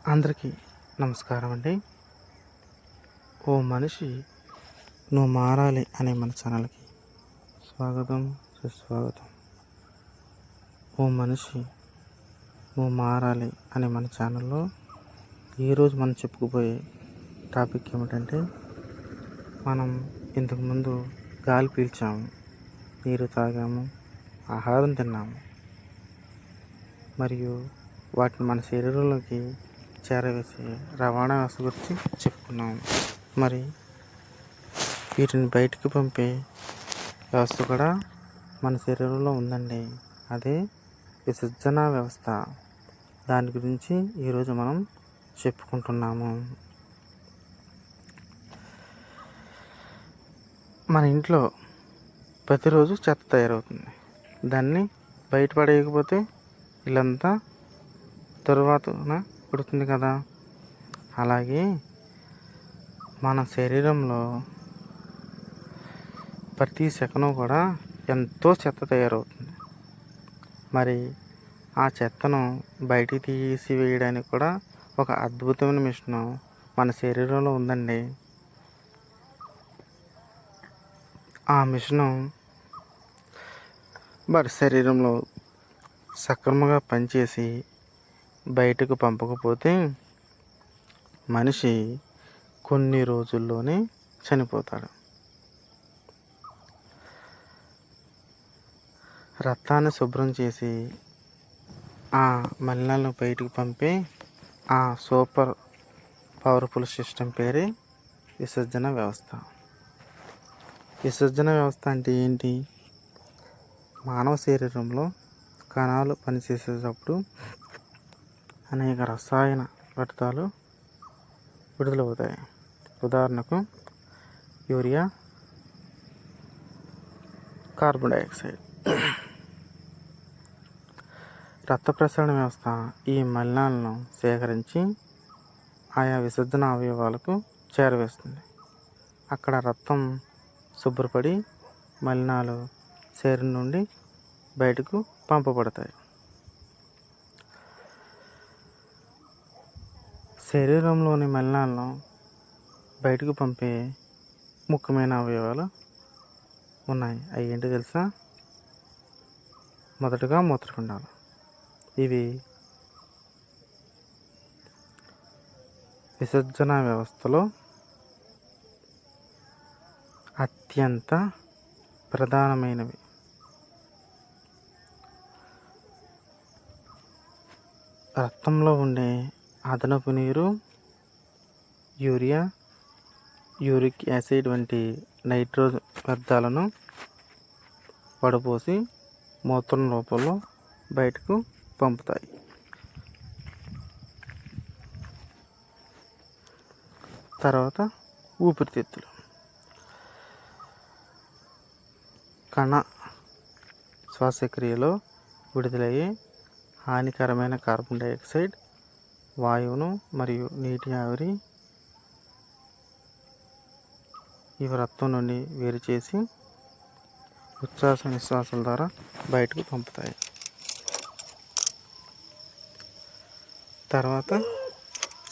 అందరికీ నమస్కారం అండి. ఓ మనిషి నువ్వు మారాలి అనే మన ఛానల్కి స్వాగతం, సుస్వాగతం. ఓ మనిషి నువ్వు మారాలి అనే మన ఛానల్లో ఈరోజు మనం చెప్పుకుపోయే టాపిక్ ఏమిటంటే, మనం ఇంతకుముందు గాలి పీల్చాము, నీరు తాగాము, ఆహారం తిన్నాము, మరియు వాటిని మన శరీరంలోకి చేరవేసే రవాణా వ్యవస్థ గురించి చెప్పుకున్నాం. మరి వీటిని బయటికి పంపే వ్యవస్థ కూడా మన శరీరంలో ఉందండి. అదే విసర్జన వ్యవస్థ. దాని గురించి ఈరోజు మనం చెప్పుకుంటున్నాము. మన ఇంట్లో ప్రతిరోజు చెత్త తయారవుతుంది. దాన్ని బయటపడేయకపోతే ఇల్లంతా తరువాతన పుడుతుంది కదా. అలాగే మన శరీరంలో ప్రతి సెకను కూడా ఎంతో చెత్త తయారవుతుంది. మరి ఆ చెత్తను బయటికి తీసివేయడానికి కూడా ఒక అద్భుతమైన మిషన్ మన శరీరంలో ఉందండి. ఆ మిషను మరి శరీరంలో సక్రమంగా పనిచేసి బయటకు పంపకపోతే మనిషి కొన్ని రోజుల్లోనే చనిపోతాడు. రక్తాన్ని శుభ్రం చేసి ఆ మలినాలను బయటకు పంపే ఆ సూపర్ పవర్ఫుల్ సిస్టమ్ పేరే విసర్జన వ్యవస్థ. విసర్జన వ్యవస్థ అంటే ఏంటి? మానవ శరీరంలో కణాలు పనిచేసేటప్పుడు అనేక రసాయన పదార్థాలు విడుదలవుతాయి. ఉదాహరణకు యూరియా, కార్బన్ డైఆక్సైడ్. రక్త ప్రసరణ వ్యవస్థ ఈ మలినాలను సేకరించి ఆయా విసర్జన అవయవాలకు చేరవేస్తుంది. అక్కడ రక్తం శుభ్రపడి మలినాలు శరీరం నుండి బయటకు పంపబడతాయి. శరీరంలోని మలినాలను బయటకు పంపే ముఖ్యమైన అవయవాలు ఉన్నాయి. అవి ఏంటో తెలుసా? మొదటగా మూత్రపిండాలు. ఇవి విసర్జన వ్యవస్థలో అత్యంత ప్రధానమైనవి. రక్తంలో ఉండే అదనపు నీరు, యూరియా, యూరిక్ యాసిడ్ వంటి నైట్రోజన్ వ్యర్థాలను వడపోసి మూత్రం రూపంలో బయటకు పంపుతాయి. తర్వాత ఊపిరితిత్తులు. కణ శ్వాసక్రియలో విడుదలయ్యే హానికరమైన కార్బన్ డైఆక్సైడ్ వాయువును మరియు నీటి ఆవిరి ఇవి రక్తం నుండి వేరు చేసి ఉచ్ఛ్వాస నిశ్వాసాల ద్వారా బయటకు పంపుతాయి. తర్వాత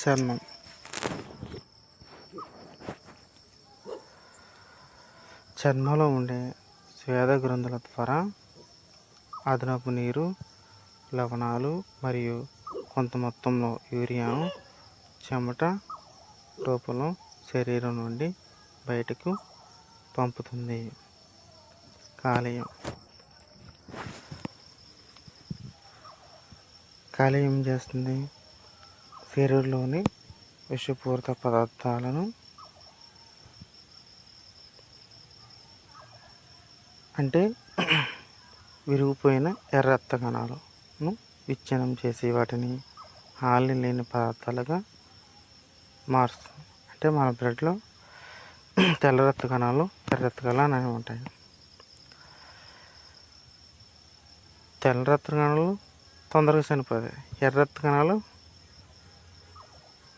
చర్మం. చర్మంలో ఉండే స్వేద గ్రంథుల ద్వారా అదనపు నీరు, లవణాలు మరియు కొంత మొత్తంలో యూరియాను చెమట రూపంలో శరీరం నుండి బయటకు పంపుతుంది. కాలేయం. కాలేయం ఏం చేస్తుంది? శరీరంలోని విషపూరిత పదార్థాలను అంటే విరిగిపోయిన ఎర్ర రక్త కణాలను విచ్ఛిన్నం చేసి వాటిని హాని లేని పదార్థాలుగా మారుస్తుంది. అంటే మన బ్లడ్లో తెల్ల రక్త కణాలు, ఎర్ర రక్త కణాలు అనేవి ఉంటాయి. తెల్ల రక్త కణాలు తొందరగా చనిపోతాయి. ఎర్ర రక్త కణాలు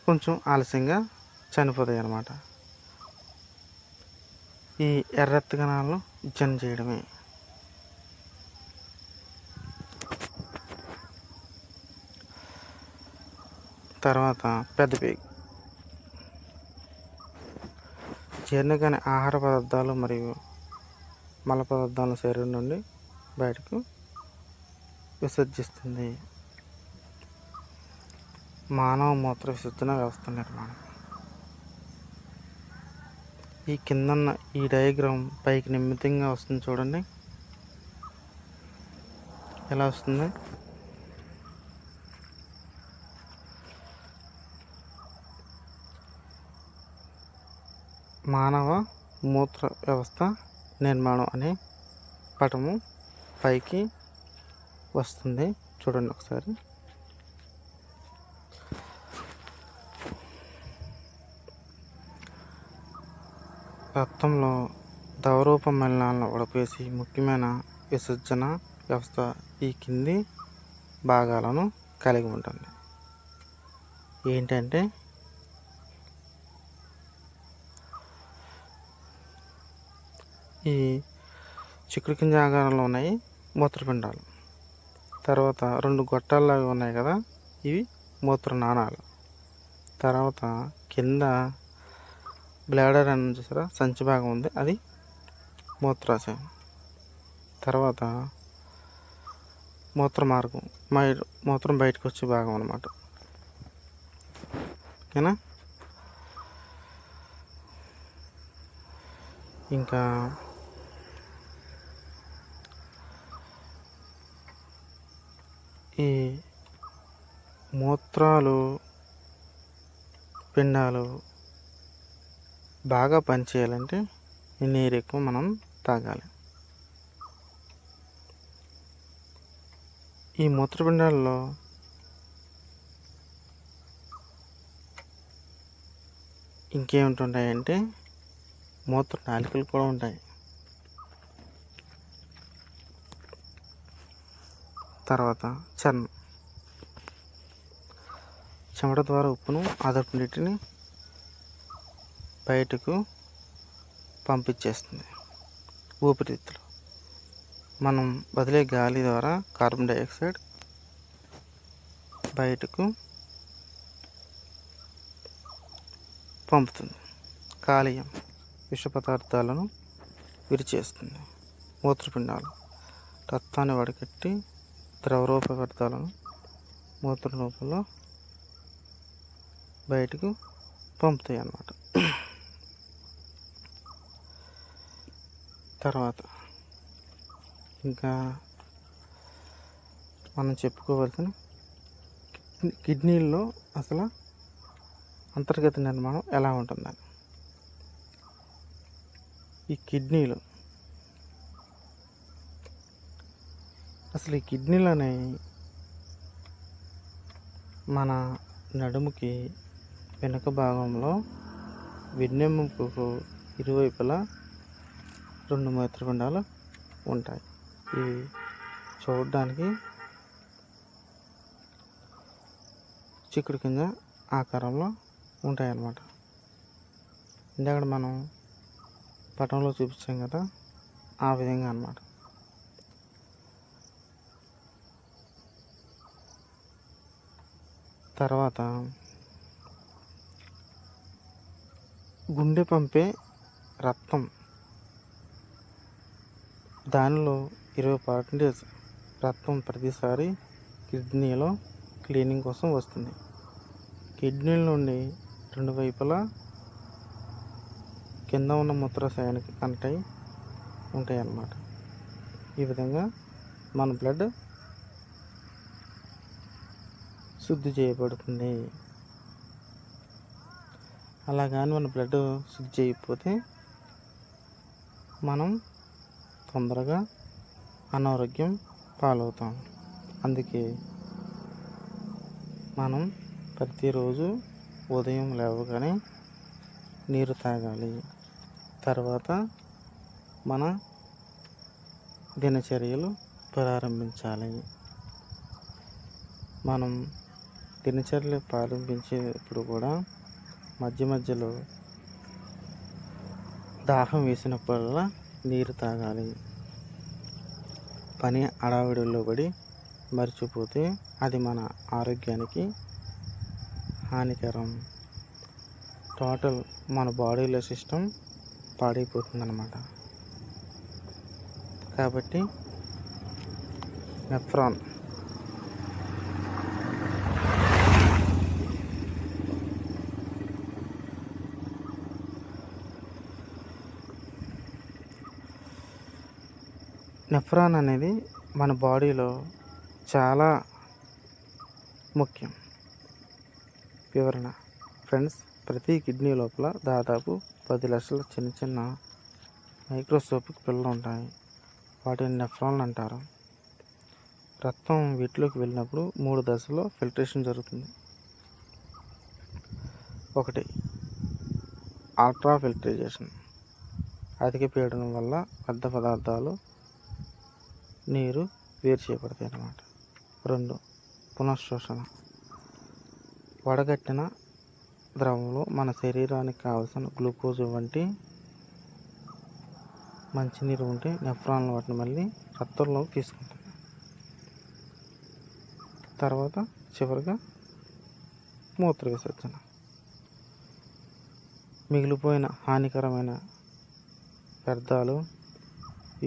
కొంచెం ఆలస్యంగా చనిపోతాయి అన్నమాట. ఈ ఎర్ర రక్త కణాలను విచ్ఛిన్నం చేయడమే. తర్వాత పెద్ద పేగు. జీర్ణకాని ఆహార పదార్థాలు మరియు మల పదార్థాలను శరీరం నుండి బయటకు విసర్జిస్తుంది. మానవ మూత్ర విసర్జన వ్యవస్థ నిర్మాణం. ఈ కిందన్న ఈ డయాగ్రామ్ పైకి నిమిత్తంగా వస్తుంది చూడండి, ఎలా వస్తుంది. మానవ మూత్ర వ్యవస్థ నిర్మాణం అనే పటము పైకి వస్తుంది చూడండి ఒకసారి. రక్తంలో ద్రవరూప మలినాలను ఉడపేసి ముఖ్యమైన విసర్జన వ్యవస్థ ఈ కింది భాగాలను కలిగి ఉంటుంది. ఏంటంటే ఈ చిక్కుడు గింజ ఆకారంలో ఉన్నాయి మూత్రపిండాలు. తర్వాత 2 గొట్టాల్లాగా ఉన్నాయి కదా, ఇవి మూత్ర నాళాలు. తర్వాత కింద బ్లాడర్ అని చూసారా, సంచి భాగం ఉంది, అది మూత్రాశయం. తర్వాత మూత్ర మార్గం, మూత్రం బయటకు వచ్చే భాగం అన్నమాట. ఓకేనా. ఇంకా ఈ మూత్రాలు పిండాలు బాగా పనిచేయాలంటే ఈ నీరు ఎక్కువ మనం తాగాలి. ఈ మూత్రపిండాలలో ఇంకేమిటి మూత్ర నాళికలు కూడా ఉంటాయి. తర్వాత చర్మం చెమట ద్వారా ఉప్పును అదపు నీటిని బయటకు పంపించేస్తుంది. ఊపిరితిత్తులు మనం వదిలే గాలి ద్వారా కార్బన్ డైఆక్సైడ్ బయటకు పంపుతుంది. కాలేయం విష పదార్థాలను విరిచేస్తుంది. మూత్రపిండాలు రక్తాన్ని వడకట్టి ద్రవరూప పదార్థాలను మూత్ర రూపంలో బయటకు పంపుతాయి అన్నమాట. తర్వాత ఇంకా మనం చెప్పుకోవాల్సిన కిడ్నీల్లో అసలు అంతర్గత నిర్మాణం ఎలా ఉంటుందని. ఈ కిడ్నీలు అసలు ఈ కిడ్నీలు అనేవి మన నడుముకి వెనుక భాగంలో వెన్నెముకకు ఇరువైపులా 2 మూత్రపిండాలు ఉంటాయి. ఇవి చూడడానికి చిక్కుడు గింజ ఆకారంలో ఉంటాయి అన్నమాట. ఇందాక మనం పటంలో చూపించాం కదా, ఆ విధంగా అన్నమాట. తర్వాత గుండె పంపే రక్తం, దానిలో 20% రక్తం ప్రతిసారి కిడ్నీలో క్లీనింగ్ కోసం వస్తుంది. కిడ్నీల నుండి 2 వైపులా కింద ఉన్న మూత్రాశయానికి కనెక్ట్ అయి ఉంటాయి అన్నమాట. ఈ విధంగా మన బ్లడ్ శుద్ధి చేయబడుతుంది. అలా కానీ మన బ్లడ్ శుద్ధి చేయకపోతే మనం తొందరగా అనారోగ్యం పాలవుతాం. అందుకే మనం ప్రతిరోజు ఉదయం లేవగానే నీరు తాగాలి. తర్వాత మన దినచర్యలు ప్రారంభించాలి. మనం దినచర్యలు ప్రారంభించేటప్పుడు కూడా మధ్య మధ్యలో దాహం వేసినప్పుడల్లా నీరు తాగాలి. పని హడావిడిలో పడి మర్చిపోతే అది మన ఆరోగ్యానికి హానికరం. టోటల్ మన బాడీలో సిస్టమ్ పాడైపోతుంది అన్నమాట. కాబట్టి నెఫ్రాన్ అనేది మన బాడీలో చాలా ముఖ్యం. వివరణ ఫ్రెండ్స్, ప్రతి కిడ్నీ లోపల దాదాపు 10 లక్షల చిన్న చిన్న మైక్రోస్కోపిక్ పిల్లలు ఉంటాయి. వాటిని నెఫ్రాన్లు అంటారు. రక్తం వీటిలోకి వెళ్ళినప్పుడు 3 దశల్లో ఫిల్టరేషన్ జరుగుతుంది. 1. అల్ట్రా ఫిల్టరేషన్, అధిక పీడనం వల్ల వ్యర్థ పదార్థాలు నీరు వేరు చేయబడతాయి అన్నమాట. 2. పునఃశోషణ, వడగట్టిన ద్రవంలో మన శరీరానికి కావలసిన గ్లూకోజ్ వంటి మంచినీరు ఉంటే నెఫ్రాన్లు వాటిని మళ్ళీ రక్తంలోకి తీసుకుంటుంది. తర్వాత చివరిగా మూత్ర విసర్జన, మిగిలిపోయిన హానికరమైన వ్యర్థాలు,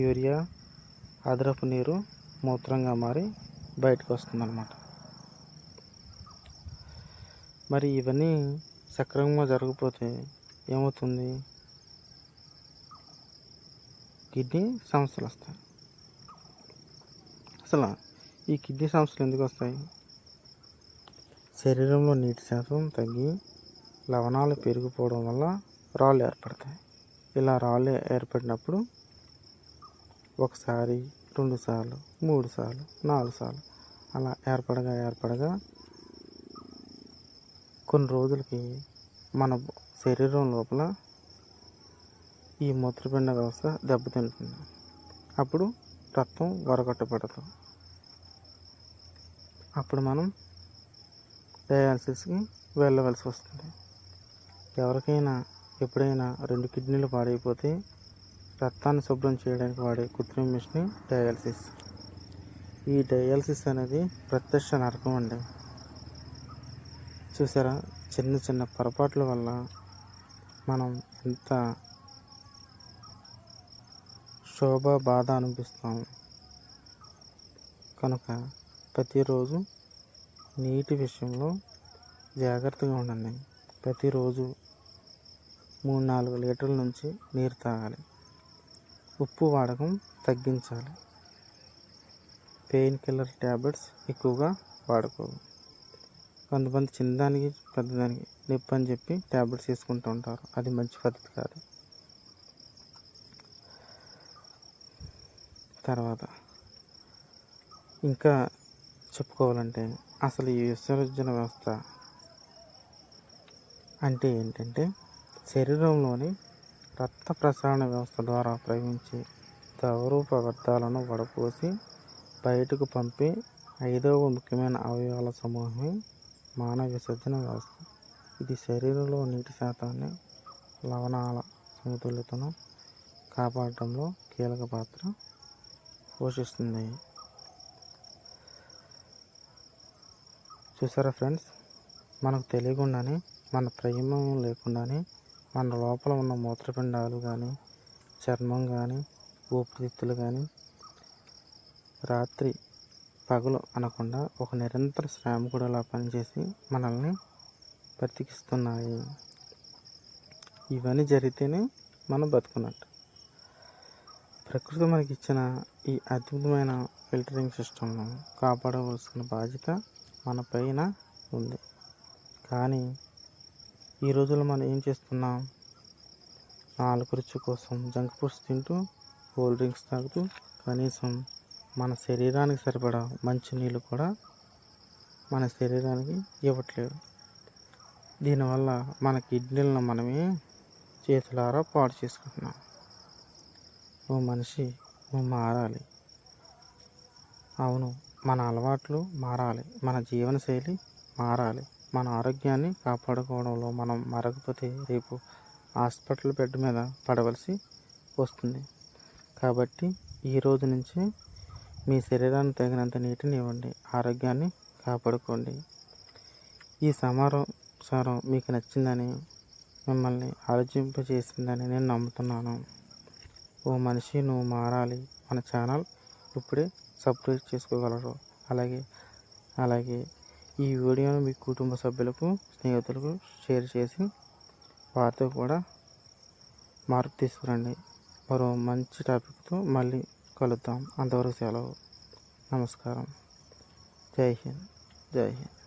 యూరియా, అదనపు నీరు మూత్రంగా మారి బయటకు వస్తుందన్నమాట. మరి ఇవన్నీ సక్రమంగా జరగకపోతే ఏమవుతుంది? కిడ్నీ సమస్యలు వస్తాయి. అసలు ఈ కిడ్నీ సమస్యలు ఎందుకు వస్తాయి? శరీరంలో నీటి శాతం తగ్గి లవణాలు పెరిగిపోవడం వల్ల రాళ్ళు ఏర్పడతాయి. ఇలా రాళ్ళు ఏర్పడినప్పుడు 1 సారి, 2 సార్లు, 3 సార్లు, 4 సార్లు అలా ఏర్పడగా కొన్ని రోజులకి మన శరీరం లోపల ఈ మూత్రపిండ వ్యవస్థ దెబ్బతింటుంది. అప్పుడు రక్తం వరగొట్టబడదు. అప్పుడు మనం డయాలసిస్కి వెళ్ళవలసి వస్తుంది. ఎవరికైనా ఎప్పుడైనా 2 కిడ్నీలు పాడైపోతే రక్తాన్ని శుభ్రం చేయడానికి వాడే కృత్రిమ మిషన్ డయాలసిస్. ఈ డయాలసిస్ అనేది ప్రత్యక్ష నరకం అండి. చూసారా, చిన్న చిన్న పొరపాట్ల వల్ల మనం ఎంత బాధ అనిపిస్తాం. కనుక ప్రతిరోజు నీటి విషయంలో జాగ్రత్తగా ఉండండి. ప్రతిరోజు 3-4 లీటర్ల నుంచి నీరు తాగాలి. ఉప్పు వాడకం తగ్గించాలి. పెయిన్ కిల్లర్ ట్యాబ్లెట్స్ ఎక్కువగా వాడుకోవాలి. కొంతమంది చిన్నదానికి పెద్దదానికి నొప్పి అని చెప్పి ట్యాబ్లెట్స్ తీసుకుంటూ ఉంటారు. అది మంచి పద్ధతి కాదు. తర్వాత ఇంకా చెప్పుకోవాలంటే అసలు ఈ విసర్జన వ్యవస్థ అంటే ఏంటంటే శరీరంలోని రక్త ప్రసరణ వ్యవస్థ ద్వారా ప్రవహించే ద్రవరూప వ్యర్థాలను వడపోసి బయటకు పంపే 5వ ముఖ్యమైన అవయవాల సమూహమే మానవ విసర్జన వ్యవస్థ. ఇది శరీరంలో నీటి శాతాన్ని, లవణాల సమతుల్యతను కాపాడటంలో కీలక పాత్ర పోషిస్తుంది. చూసారా ఫ్రెండ్స్, మనకు తెలియకుండానే, మన ప్రమేయం లేకుండానే మన లోపల ఉన్న మూత్రపిండాలు కానీ, చర్మం కానీ, ఊపిరితిత్తులు కానీ రాత్రి పగలు అనకుండా ఒక నిరంతర శ్రామికుడిలా పనిచేసి మనల్ని బ్రతికిస్తున్నాయి. ఇవన్నీ జరిగితేనే మనం బతుకున్నట్టు. ప్రకృతి మనకి ఇచ్చిన ఈ అద్భుతమైన ఫిల్టరింగ్ సిస్టమ్ను కాపాడవలసిన బాధ్యత మన పైన ఉంది. కానీ ఈ రోజుల్లో మనం ఏం చేస్తున్నాం? 4 రుచి కోసం జంక్ ఫుడ్స్ తింటూ, కూల్ డ్రింక్స్ తాగుతూ, కనీసం మన శరీరానికి సరిపడా మంచినీళ్ళు కూడా మన శరీరానికి ఇవ్వట్లేదు. దీనివల్ల మన కిడ్నీలను మనమే చేతులారా పాడు చేసుకుంటున్నాం. ఓ మనిషి, నువ్వు మారాలి. అవును, మన అలవాట్లు మారాలి, మన జీవనశైలి మారాలి. మన ఆరోగ్యాన్ని కాపాడుకోవడంలో మనం మరగపోతే రేపు హాస్పిటల్ బెడ్ మీద పడవలసి వస్తుంది. కాబట్టి ఈ రోజు నుంచి మీ శరీరానికి తగినంత నీటిని ఇవ్వండి, ఆరోగ్యాన్ని కాపాడుకోండి. ఈ సారం మీకు నచ్చిందని, మిమ్మల్ని ఆలోచింపజేసిందని నేను నమ్ముతున్నాను. ఓ మనిషి నువ్వు మారాలి మన ఛానల్ ఇప్పుడే సబ్స్క్రైబ్ చేసుకోగలరు. అలాగే ఈ వీడియోను మీ కుటుంబ సభ్యులకు, స్నేహితులకు షేర్ చేసి వారితో కూడా మార్పు తీసుకురండి. మరో మంచి టాపిక్తో మళ్ళీ కలుద్దాం. అంతవరకు సెలవు. నమస్కారం. జై హింద్.